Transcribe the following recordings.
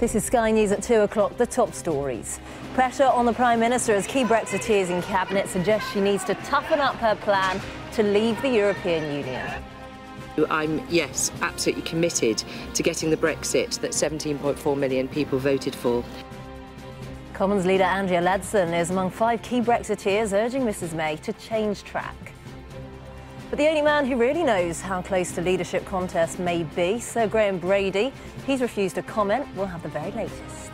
This is Sky News at 2 o'clock, the top stories. Pressure on the Prime Minister as key Brexiteers in Cabinet suggest she needs to toughen up her plan to leave the European Union. I'm, yes, absolutely committed to getting the Brexit that 17.4 million people voted for. Commons leader Andrea Leadsom is among 5 key Brexiteers urging Mrs May to change track. But the only man who really knows how close the leadership contest may be, Sir Graham Brady, he's refused to comment. We'll have the very latest.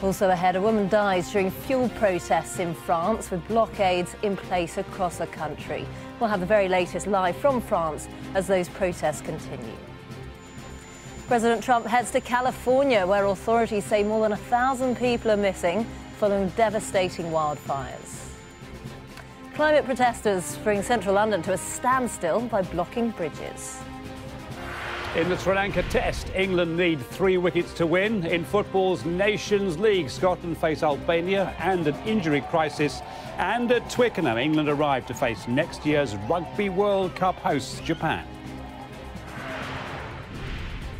Also ahead, a woman dies during fuel protests in France with blockades in place across the country. We'll have the very latest live from France as those protests continue. President Trump heads to California, where authorities say more than 1,000 people are missing following devastating wildfires. Climate protesters bring central London to a standstill by blocking bridges. In the Sri Lanka Test, England need 3 wickets to win. In football's Nations League, Scotland face Albania and an injury crisis. And at Twickenham, England arrive to face next year's Rugby World Cup hosts, Japan.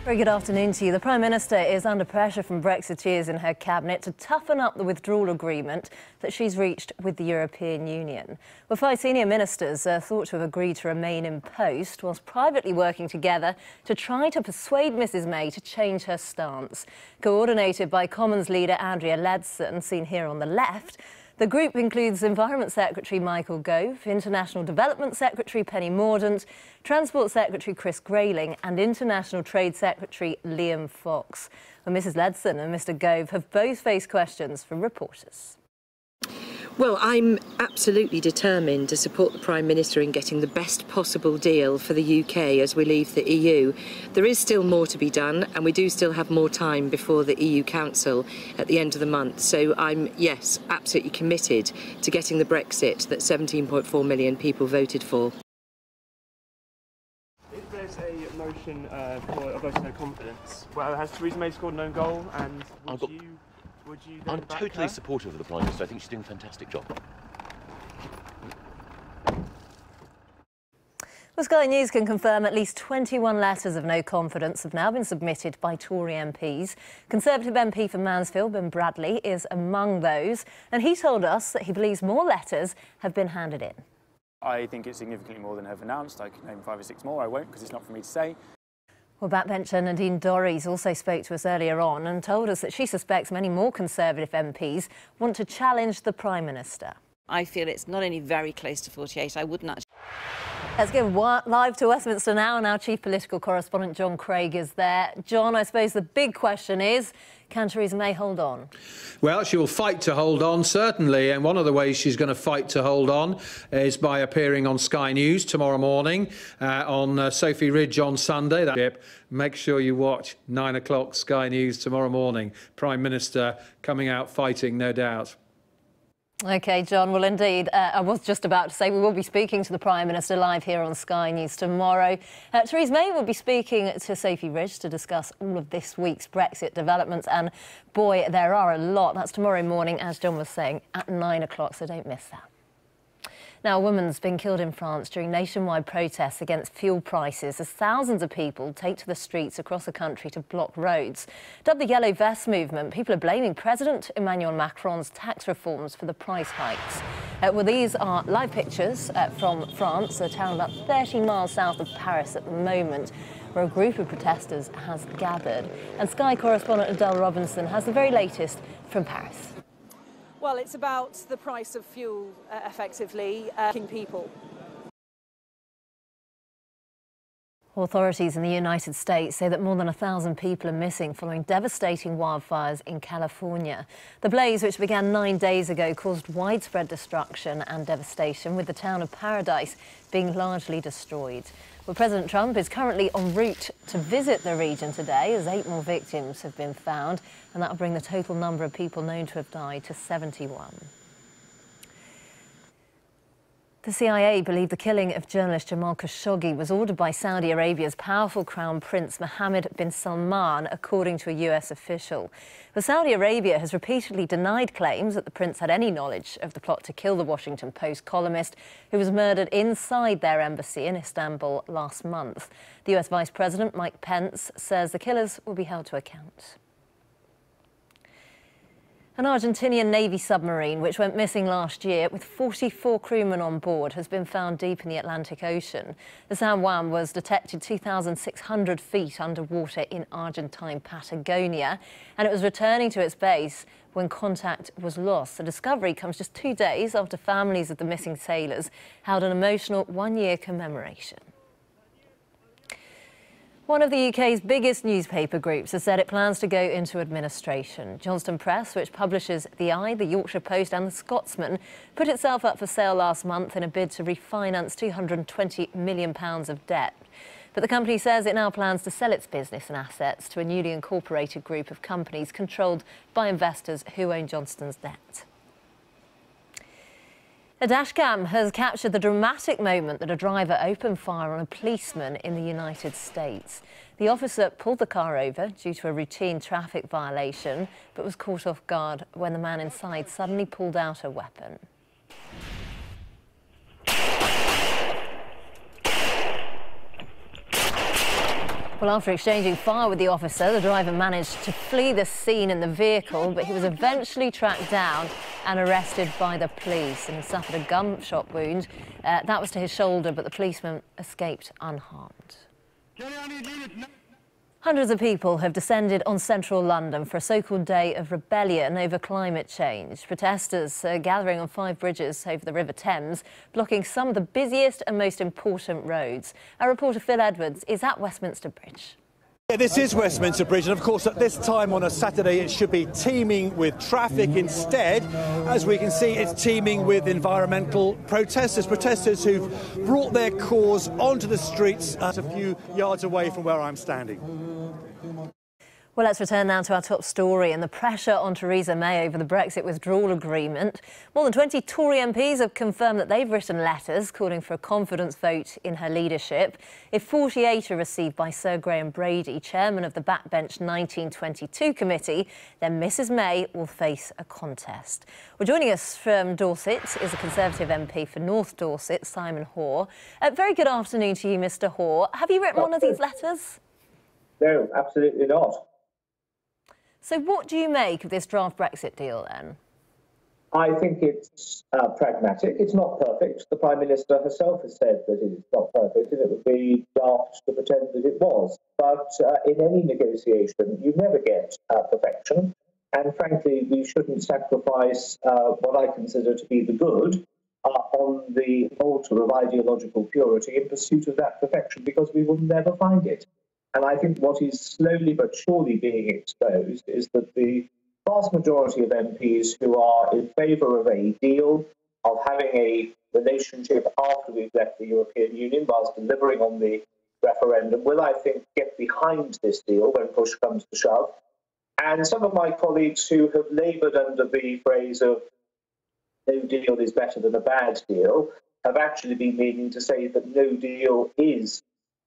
Very good afternoon to you. The Prime Minister is under pressure from Brexiteers in her cabinet to toughen up the withdrawal agreement that she's reached with the European Union. Well, 5 senior ministers are thought to have agreed to remain in post whilst privately working together to try to persuade Mrs May to change her stance. Coordinated by Commons leader Andrea Leadsom, seen here on the left, the group includes Environment Secretary Michael Gove, International Development Secretary Penny Mordaunt, Transport Secretary Chris Grayling and International Trade Secretary Liam Fox. Well, Mrs Leadsom and Mr Gove have both faced questions from reporters. Well, I'm absolutely determined to support the Prime Minister in getting the best possible deal for the UK as we leave the EU. There is still more to be done, and we do still have more time before the EU Council at the end of the month. So I'm, yes, absolutely committed to getting the Brexit that 17.4 million people voted for. If there's a motion for a vote of no confidence, well, has Theresa May scored an own goal, and would you then I'm back totally her? supportive of the Prime Minister. I think she's doing a fantastic job. Well, Sky News can confirm at least 21 letters of no confidence have now been submitted by Tory MPs. Conservative MP for Mansfield, Ben Bradley, is among those, and he told us that he believes more letters have been handed in. I think it's significantly more than have announced. I could name 5 or 6 more. I won't, because it's not for me to say. Well, backbencher Nadine Dorries also spoke to us earlier on and told us that she suspects many more Conservative MPs want to challenge the Prime Minister. I feel it's not only very close to 48, I wouldn't actually. Let's go live to Westminster now, and our chief political correspondent John Craig is there. John, I suppose the big question is, can Theresa May hold on? Well, she will fight to hold on, certainly, and one of the ways she's going to fight to hold on is by appearing on Sky News tomorrow morning, on Sophie Ridge on Sunday. Make sure you watch 9 o'clock Sky News tomorrow morning. Prime Minister coming out fighting, no doubt. OK, John, well, indeed, I was just about to say we will be speaking to the Prime Minister live here on Sky News tomorrow. Theresa May will be speaking to Sophie Ridge to discuss all of this week's Brexit developments. And, boy, there are a lot. That's tomorrow morning, as John was saying, at 9 o'clock, so don't miss that. Now, a woman's been killed in France during nationwide protests against fuel prices as thousands of people take to the streets across the country to block roads. Dubbed the Yellow Vest movement, people are blaming President Emmanuel Macron's tax reforms for the price hikes. Well, these are live pictures from France, a town about 30 miles south of Paris at the moment, where a group of protesters has gathered. And Sky correspondent Adele Robinson has the very latest from Paris. Well, it's about the price of fuel, effectively, people. Authorities in the United States say that more than 1,000 people are missing following devastating wildfires in California. The blaze, which began 9 days ago, caused widespread destruction and devastation, with the town of Paradise being largely destroyed. Well, President Trump is currently en route to visit the region today, as 8 more victims have been found, and that will bring the total number of people known to have died to 71. The CIA believe the killing of journalist Jamal Khashoggi was ordered by Saudi Arabia's powerful Crown Prince Mohammed bin Salman, according to a US official. But Saudi Arabia has repeatedly denied claims that the prince had any knowledge of the plot to kill the Washington Post columnist who was murdered inside their embassy in Istanbul last month. The US Vice President Mike Pence says the killers will be held to account. An Argentinian Navy submarine, which went missing last year with 44 crewmen on board, has been found deep in the Atlantic Ocean. The San Juan was detected 2,600 feet underwater in Argentine Patagonia, and it was returning to its base when contact was lost. The discovery comes just 2 days after families of the missing sailors held an emotional one-year commemoration. One of the UK's biggest newspaper groups has said it plans to go into administration. Johnston Press, which publishes The Eye, The Yorkshire Post and The Scotsman, put itself up for sale last month in a bid to refinance £220 million of debt. But the company says it now plans to sell its business and assets to a newly incorporated group of companies controlled by investors who own Johnston's debt. A dashcam has captured the dramatic moment that a driver opened fire on a policeman in the United States. The officer pulled the car over due to a routine traffic violation, but was caught off guard when the man inside suddenly pulled out a weapon. Well, after exchanging fire with the officer, the driver managed to flee the scene in the vehicle, but he was eventually tracked down and arrested by the police, and he suffered a gunshot wound. That was to his shoulder, but the policeman escaped unharmed. Hundreds of people have descended on central London for a so-called day of rebellion over climate change. Protesters are gathering on 5 bridges over the River Thames, blocking some of the busiest and most important roads. Our reporter Phil Edwards is at Westminster Bridge. Yeah, this is Westminster Bridge, and of course at this time on a Saturday it should be teeming with traffic. Instead, as we can see, it's teeming with environmental protesters who've brought their cause onto the streets a few yards away from where I'm standing. Well, let's return now to our top story and the pressure on Theresa May over the Brexit withdrawal agreement. More than 20 Tory MPs have confirmed that they've written letters calling for a confidence vote in her leadership. If 48 are received by Sir Graham Brady, chairman of the backbench 1922 committee, then Mrs May will face a contest. Well, joining us from Dorset is a Conservative MP for North Dorset, Simon Hoare. Very good afternoon to you, Mr Hoare. Have you written one of these letters? No, absolutely not. So what do you make of this draft Brexit deal, then? I think it's pragmatic. It's not perfect. The Prime Minister herself has said that it is not perfect, and it would be daft to pretend that it was. But in any negotiation, you never get perfection. And frankly, we shouldn't sacrifice what I consider to be the good on the altar of ideological purity in pursuit of that perfection, because we will never find it. And I think what is slowly but surely being exposed is that the vast majority of MPs who are in favour of a deal, of having a relationship after we've left the European Union whilst delivering on the referendum, will, I think, get behind this deal when push comes to shove. And some of my colleagues who have laboured under the phrase of no deal is better than a bad deal have actually been meaning to say that no deal is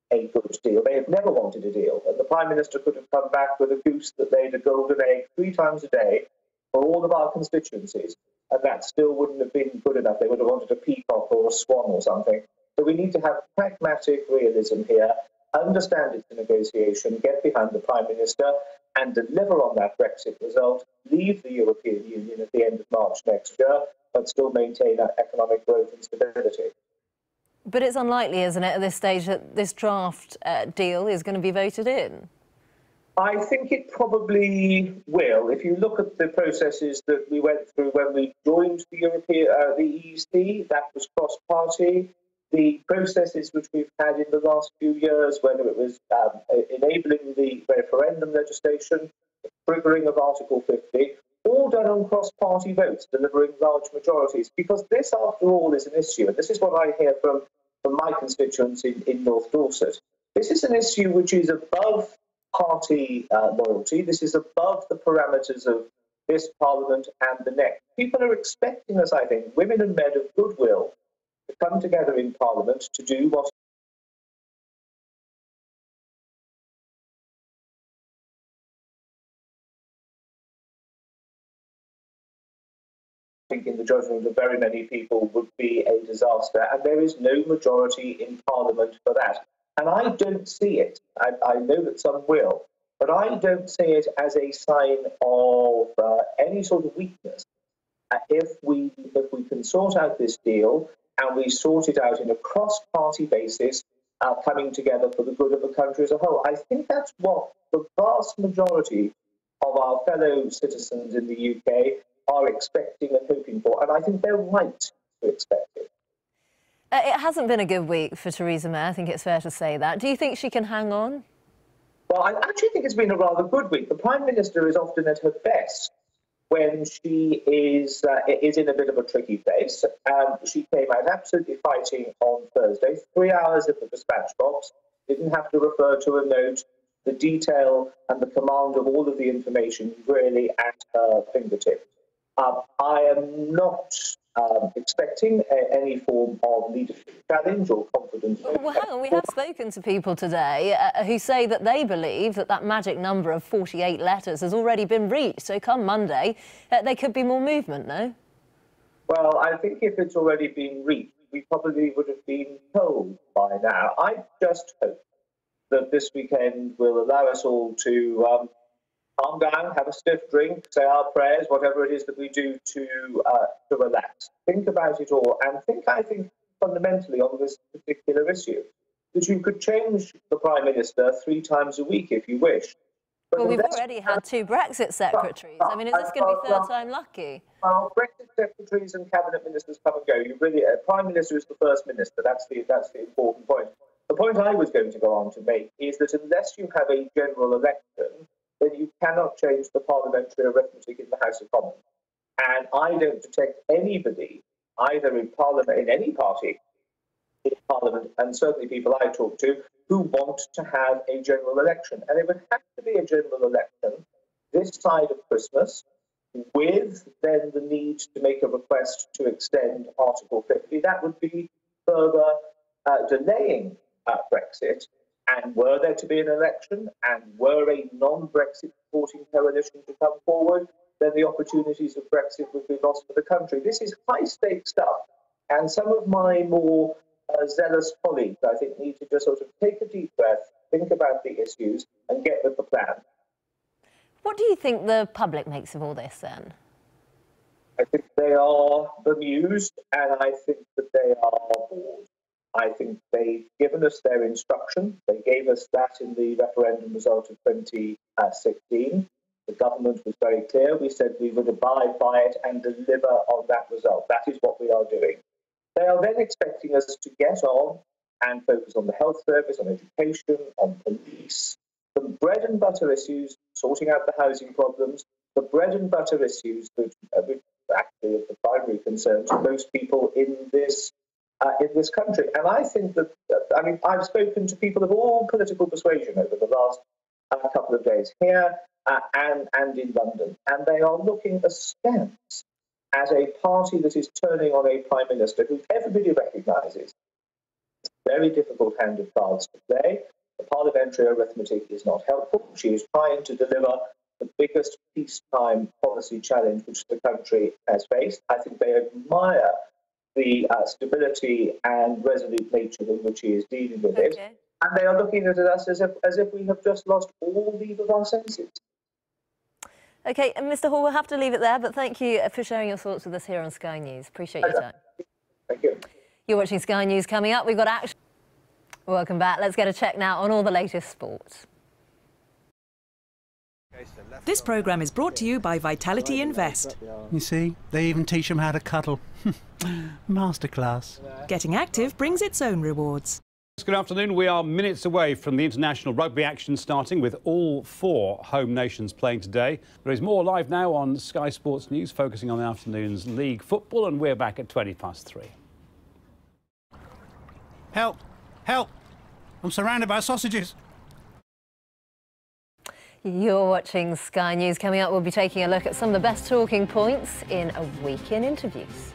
a good deal. They have never wanted a deal, and the Prime Minister could have come back with a goose that laid a golden egg 3 times a day for all of our constituencies, and that still wouldn't have been good enough. They would have wanted a peacock or a swan or something. So we need to have pragmatic realism here, understand it's a negotiation, get behind the Prime Minister and deliver on that Brexit result, leave the European Union at the end of March next year, but still maintain our economic growth and stability. But it's unlikely, isn't it, at this stage, that this draft deal is going to be voted in? I think it probably will. If you look at the processes that we went through when we joined the EEC, that was cross-party. The processes which we've had in the last few years, whether it was enabling the referendum legislation, the triggering of Article 50, all done on cross-party votes, delivering large majorities, because this, after all, is an issue, and this is what I hear from my constituents in North Dorset. This is an issue which is above party loyalty. This is above the parameters of this Parliament and the next. People are expecting us, I think, women and men of goodwill, to come together in Parliament to do what I think in the judgment of very many people would be a disaster, and there is no majority in Parliament for that. And I don't see it. I know that some will. But I don't see it as a sign of any sort of weakness. If we can sort out this deal and we sort it out in a cross-party basis, coming together for the good of the country as a whole, I think that's what the vast majority of our fellow citizens in the UK are expecting and hoping for, and I think they're right to expect it. It hasn't been a good week for Theresa May, I think it's fair to say that. Do you think she can hang on? Well, I actually think it's been a rather good week. The Prime Minister is often at her best when she is in a bit of a tricky place. She came out absolutely fighting on Thursday, 3 hours at the dispatch box, didn't have to refer to a note, the detail and the command of all of the information really at her fingertips. I am not expecting any form of leadership challenge or confidence. Well, hang on, we have spoken to people today who say that they believe that that magic number of 48 letters has already been reached. So come Monday, there could be more movement, no? Well, I think if it's already been reached, we probably would have been told by now. I just hope that this weekend will allow us all to calm down, have a stiff drink, say our prayers, whatever it is that we do to relax. Think about it all, and I think fundamentally on this particular issue, that you could change the Prime Minister 3 times a week if you wish. But well, we've already had 2 Brexit secretaries. I mean, is this going to be third time lucky? Well, Brexit secretaries and cabinet ministers come and go. You really, Prime Minister is the first minister. That's the important point. The point I was going to go on to make is that unless you have a general election, then you cannot change the parliamentary arithmetic in the House of Commons. And I don't detect anybody, either in Parliament, in any party in Parliament, and certainly people I talk to, who want to have a general election. And it would have to be a general election this side of Christmas, with then the need to make a request to extend Article 50. That would be further delaying Brexit. And were there to be an election, and were a non-Brexit supporting coalition to come forward, then the opportunities of Brexit would be lost for the country. This is high-stakes stuff, and some of my more zealous colleagues, I think, need to just sort of take a deep breath, think about the issues, and get with the plan. What do you think the public makes of all this, then? I think they are bemused, and I think that they are bored. I think they've given us their instruction. They gave us that in the referendum result of 2016. The government was very clear. We said we would abide by it and deliver on that result. That is what we are doing. They are then expecting us to get on and focus on the health service, on education, on police, the bread and butter issues, sorting out the housing problems, the bread and butter issues that actually are the primary concerns for most people in this country. And I think that, I mean, I've spoken to people of all political persuasion over the last couple of days here and in London, and they are looking askance at a party that is turning on a Prime Minister who everybody recognises. It's a very difficult hand of cards to play. The parliamentary arithmetic is not helpful. She is trying to deliver the biggest peacetime policy challenge which the country has faced. I think they admire the stability and resolute nature in which he is dealing with it. And they are looking at us as if we have just lost all leave of our senses. OK, and Mr Hall, we'll have to leave it there, but thank you for sharing your thoughts with us here on Sky News. Appreciate your time. Thank you. You're watching Sky News. Coming up, we've got action. Welcome back. Let's get a check now on all the latest sports. This programme is brought to you by Vitality Invest. You see, they even teach them how to cuddle. Masterclass. Getting active brings its own rewards. Good afternoon. We are minutes away from the international rugby action starting, with all 4 home nations playing today. There is more live now on Sky Sports News, focusing on the afternoon's league football, and we're back at 3:20. Help! Help! I'm surrounded by sausages. You're watching Sky News. Coming up, we'll be taking a look at some of the best talking points in a week in interviews.